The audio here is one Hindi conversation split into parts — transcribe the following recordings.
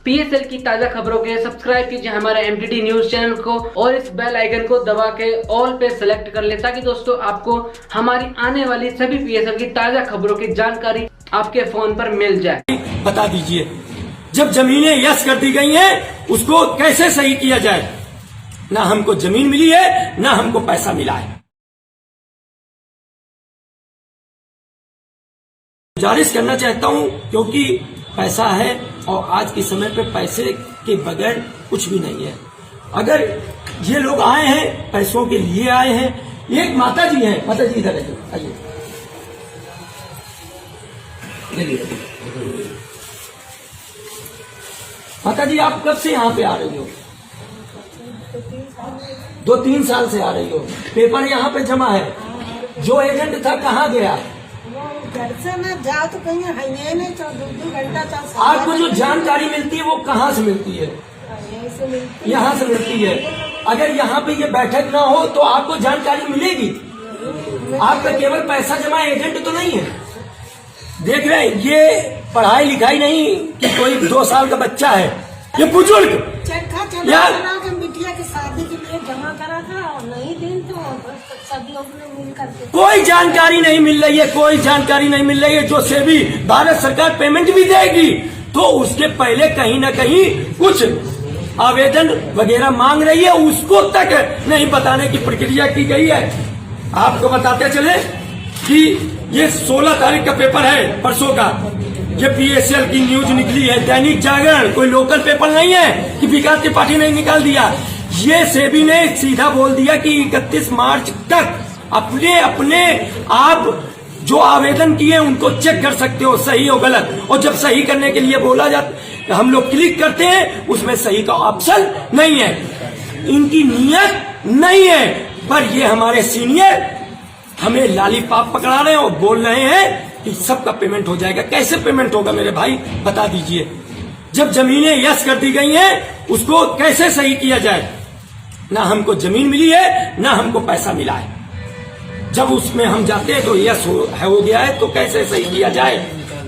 पीएसएल की ताजा खबरों के सब्सक्राइब कीजिए हमारे एमटीडी न्यूज चैनल को और इस बेल आइकन को दबा के ऑल पे सेलेक्ट कर ले, ताकि दोस्तों आपको हमारी आने वाली सभी पीएसएल की ताजा खबरों की जानकारी आपके फोन पर मिल जाए। बता दीजिए, जब जमीनें यस कर दी गई हैं उसको कैसे सही किया जाए। ना हमको जमीन मिली है ना हमको पैसा मिला है। गुजारिश करना चाहता हूं क्योंकि पैसा है और आज के समय पे पैसे के बगैर कुछ भी नहीं है। अगर ये लोग आए हैं पैसों के लिए आए हैं। एक माता जी हैं, माता जी इधर आइए। माता जी आप कब से यहाँ पे आ रही हो? 2-3 साल से आ रही हो। पेपर यहाँ पे जमा है। जो एजेंट था कहाँ गया? घर से ना जाओ तो कहीं है नहीं, 2 घंटा चल। आपको जो जानकारी मिलती है वो कहाँ से मिलती है? यहाँ से मिलती है। अगर यहाँ पे ये बैठक ना हो तो आपको जानकारी मिलेगी। आपका केवल पैसा जमा एजेंट तो नहीं है। देख रहे हैं, ये पढ़ाई लिखाई नहीं कि कोई 2 साल का बच्चा है। ये बुजुर्ग बिटिया की शादी के लिए जमा करा था और नहीं दिन तो सब लोग ने मिल करके कोई जानकारी नहीं मिल रही है। कोई जानकारी नहीं मिल रही है। जो सेबी भारत सरकार पेमेंट भी देगी तो उसके पहले कहीं ना कहीं कुछ आवेदन वगैरह मांग रही है, उसको तक नहीं बताने की प्रक्रिया की गई है। आपको बताते चले कि ये 16 तारीख का पेपर है, परसों का। ये पीएसएल की न्यूज निकली है, दैनिक जागरण, कोई लोकल पेपर नहीं है कि विकास त्रिपाठी ने निकाल दिया। ये सेबी ने सीधा बोल दिया कि 31 मार्च तक अपने आप जो आवेदन किए उनको चेक कर सकते हो, सही हो गलत। और जब सही करने के लिए बोला जाता, हम लोग क्लिक करते हैं, उसमें सही का ऑप्शन नहीं है। इनकी नीयत नहीं है, पर ये हमारे सीनियर हमें लॉलीपॉप पकड़ा रहे हैं और बोल रहे हैं कि सबका पेमेंट हो जाएगा। कैसे पेमेंट होगा मेरे भाई, बता दीजिए। जब जमीनें यस कर दी गई हैं उसको कैसे सही किया जाए। ना हमको जमीन मिली है ना हमको पैसा मिला है। जब उसमें हम जाते हैं तो यस हो गया है, तो कैसे सही किया जाए।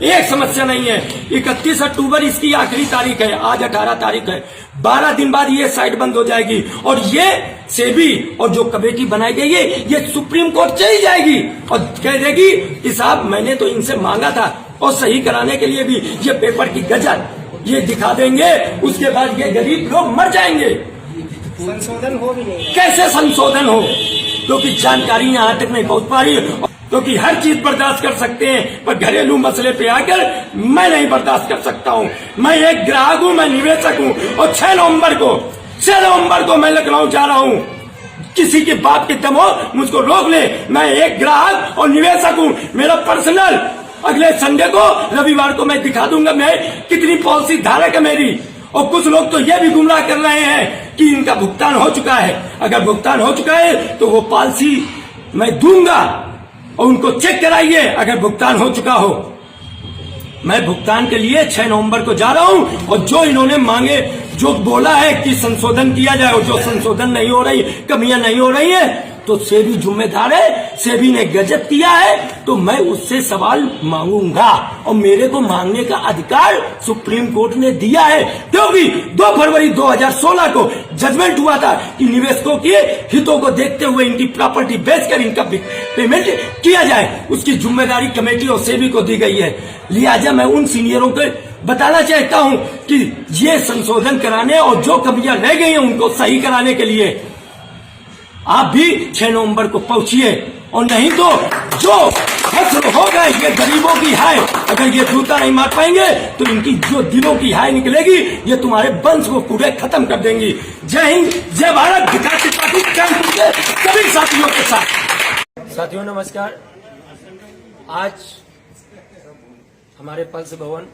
एक समस्या नहीं है। 31 अक्टूबर इसकी आखिरी तारीख है, आज 18 तारीख है। 12 दिन बाद ये साइट बंद हो जाएगी और ये सेबी और जो कमेटी बनाई गई है ये सुप्रीम कोर्ट चली जाएगी और कह देगी कि साहब मैंने तो इनसे मांगा था। और सही कराने के लिए भी ये पेपर की गजल ये दिखा देंगे, उसके बाद ये गरीब लोग मर जाएंगे। संशोधन हो भी नहीं। कैसे संशोधन हो, क्योंकि जानकारी यहाँ तक नहीं पहुंच पा रही। क्योंकि हर चीज बर्दाश्त कर सकते हैं पर घरेलू मसले पे आकर मैं नहीं बर्दाश्त कर सकता हूँ। मैं एक ग्राहक हूँ, मैं निवेशक हूँ और 6 नवंबर को मैं लखनऊ जा रहा हूँ। किसी के बाप के दम हो मुझको रोक ले। मैं एक ग्राहक और निवेशक हूँ। मेरा पर्सनल अगले संडे को, रविवार को मैं दिखा दूंगा मैं कितनी पॉलिसी धारक है मेरी। और कुछ लोग तो ये भी गुमराह कर रहे हैं कि इनका भुगतान हो चुका है। अगर भुगतान हो चुका है तो वो पॉलिसी मैं दूंगा और उनको चेक कराइए अगर भुगतान हो चुका हो। मैं भुगतान के लिए 6 नवंबर को जा रहा हूं और जो इन्होंने मांगे, जो बोला है कि संशोधन किया जाए और जो संशोधन नहीं हो रही, कमियां नहीं हो रही है, तो सेबी जिम्मेदार है। सेबी ने गजब किया है तो मैं उससे सवाल मांगूंगा और मेरे को मांगने का अधिकार सुप्रीम कोर्ट ने दिया है। क्योंकि 2 फरवरी 2016 को जजमेंट हुआ था कि निवेशकों के हितों को देखते हुए इनकी प्रॉपर्टी बेचकर इनका पेमेंट किया जाए। उसकी जिम्मेदारी कमेटी और सेबी को दी गई है। लिहाजा मैं उन सीनियरों को बताना चाहता हूं कि ये संशोधन कराने और जो कमियां रह गई हैं उनको सही कराने के लिए आप भी 6 नवंबर को पहुंचिए। और नहीं तो जो फसल होगा ये गरीबों की हाय, अगर ये जूता नहीं मार पाएंगे तो इनकी जो दिलों की हाय निकलेगी ये तुम्हारे वंश को पूरे खत्म कर देंगी। जय हिंद, जय भारत। विकास त्रिपाठी के सभी साथियों के साथ। साथियों नमस्कार। आज हमारे पल्स भवन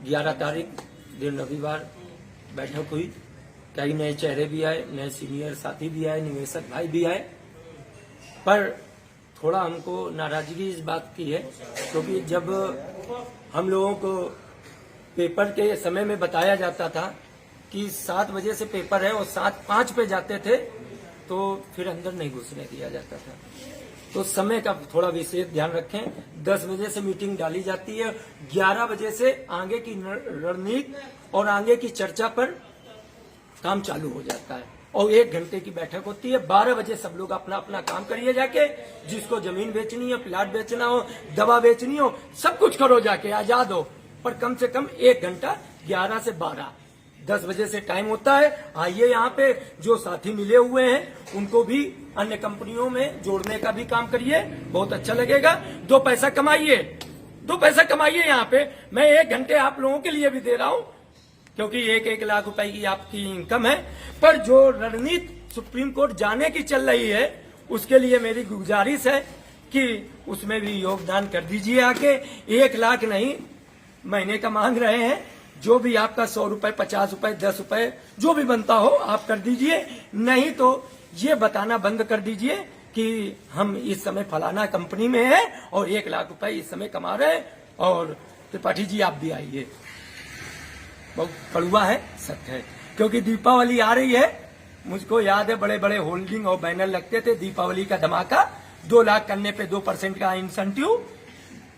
11 तारीख दिन रविवार बैठक हुई। कई नए चेहरे भी आए, नए सीनियर साथी भी आए, निवेशक भाई भी आए। पर थोड़ा हमको नाराजगी इस बात की है क्योंकि जब हम लोगों को पेपर के समय में बताया जाता था कि 7 बजे से पेपर है और 7:05 पे जाते थे तो फिर अंदर नहीं घुसने दिया जाता था। तो समय का थोड़ा विशेष ध्यान रखें। 10 बजे से मीटिंग डाली जाती है, 11 बजे से आगे की रणनीति और आगे की चर्चा पर काम चालू हो जाता है और 1 घंटे की बैठक होती है। 12 बजे सब लोग अपना अपना काम करिए जाके, जिसको जमीन बेचनी हो, प्लाट बेचना हो, दवा बेचनी हो, सब कुछ करो जाके, आजाद हो, पर कम से कम 1 घंटा 11 से 12 10 बजे से टाइम होता है। आइए यहाँ पे जो साथी मिले हुए हैं उनको भी अन्य कंपनियों में जोड़ने का भी काम करिए, बहुत अच्छा लगेगा। 2 पैसा कमाइए, 2 पैसा कमाइए। यहाँ पे मैं 1 घंटे आप लोगों के लिए भी दे रहा हूँ, क्योंकि 1-1 लाख रुपए की आपकी इनकम है। पर जो रणनीति सुप्रीम कोर्ट जाने की चल रही है, उसके लिए मेरी गुजारिश है कि उसमें भी योगदान कर दीजिए आके। 1 लाख नहीं महीने का मांग रहे हैं, जो भी आपका 100 रुपए, 50 रुपए, 10 रुपए जो भी बनता हो आप कर दीजिए। नहीं तो ये बताना बंद कर दीजिए कि हम इस समय फलाना कंपनी में है और 1 लाख रुपए इस समय कमा रहे हैं। और त्रिपाठी जी आप भी आइए, बहुत कड़वा है, सत्य है, क्योंकि दीपावली आ रही है। मुझको याद है बड़े बड़े होल्डिंग और बैनर लगते थे, दीपावली का धमाका, 2 लाख करने पे 2% का इंसेंटिव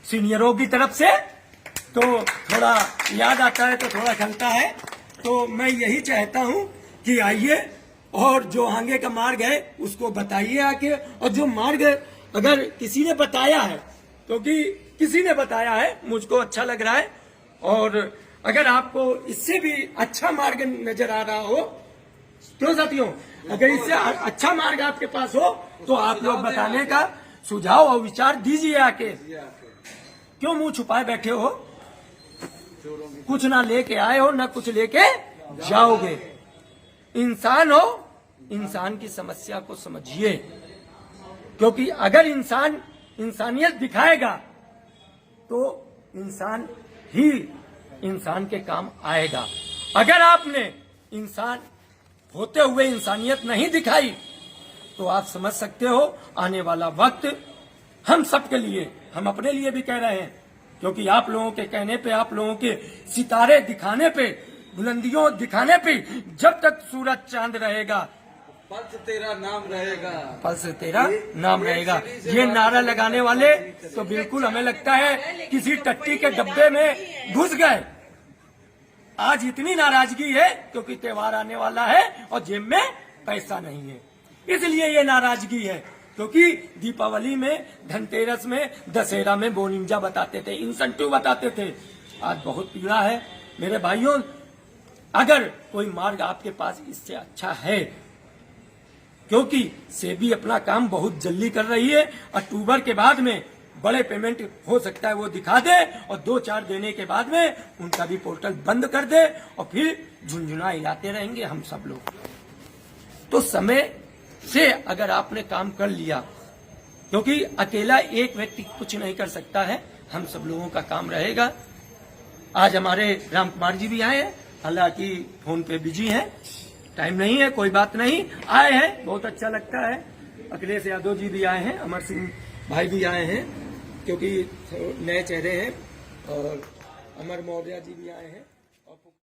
सीनियरों की तरफ से। तो थोड़ा याद आता है तो थोड़ा खलता है। तो मैं यही चाहता हूं कि आइए और जो आगे का मार्ग है उसको बताइए आके। और जो मार्ग अगर किसी ने बताया है, क्योंकि किसी ने बताया है, मुझको अच्छा लग रहा है, और अगर आपको इससे भी अच्छा मार्ग नजर आ रहा हो, क्यों साथियों, अगर इससे अच्छा मार्ग आपके पास हो तो आप लोग बताने का सुझाव और विचार दीजिए आके। क्यों मुंह छुपाए बैठे हो? कुछ ना लेके आए हो, ना कुछ लेके जाओगे। इंसान हो, इंसान की समस्या को समझिए, क्योंकि अगर इंसान इंसानियत दिखाएगा तो इंसान ही इंसान के काम आएगा। अगर आपने इंसान होते हुए इंसानियत नहीं दिखाई तो आप समझ सकते हो आने वाला वक्त हम सबके लिए, हम अपने लिए भी कह रहे हैं, क्योंकि आप लोगों के कहने पे, आप लोगों के सितारे दिखाने पे, बुलंदियों दिखाने पे, जब तक सूरज चांद रहेगा, पल से तेरा नाम रहेगा, पल से तेरा नाम रहेगा। ये नारा लगाने वाले तो बिल्कुल हमें लगता है किसी टट्टी के डब्बे में घुस गए। आज इतनी नाराजगी है क्योंकि त्योहार आने वाला है और जेब में पैसा नहीं है, इसलिए ये नाराजगी है। क्योंकि दीपावली में, धनतेरस में, दशहरा में बोनिंजा बताते थे, इंसेंटिव बताते थे। आज बहुत पीड़ा है मेरे भाइयों। अगर कोई मार्ग आपके पास इससे अच्छा है, क्योंकि सेबी अपना काम बहुत जल्दी कर रही है, अक्टूबर के बाद में बड़े पेमेंट हो सकता है वो दिखा दे और 2-4 देने के बाद में उनका भी पोर्टल बंद कर दे और फिर झुंझुना हिलाते रहेंगे हम सब लोग। तो समय से अगर आपने काम कर लिया, क्योंकि अकेला एक व्यक्ति कुछ नहीं कर सकता है, हम सब लोगों का काम रहेगा। आज हमारे राम कुमार जी भी आए हैं, हालांकि फोन पे बिजी हैं, टाइम नहीं है, कोई बात नहीं, आए हैं, बहुत अच्छा लगता है। अखिलेश यादव जी भी आए हैं, अमर सिंह भाई भी आए हैं, क्योंकि नए चेहरे हैं, और अमर मौर्य जी भी आए हैं।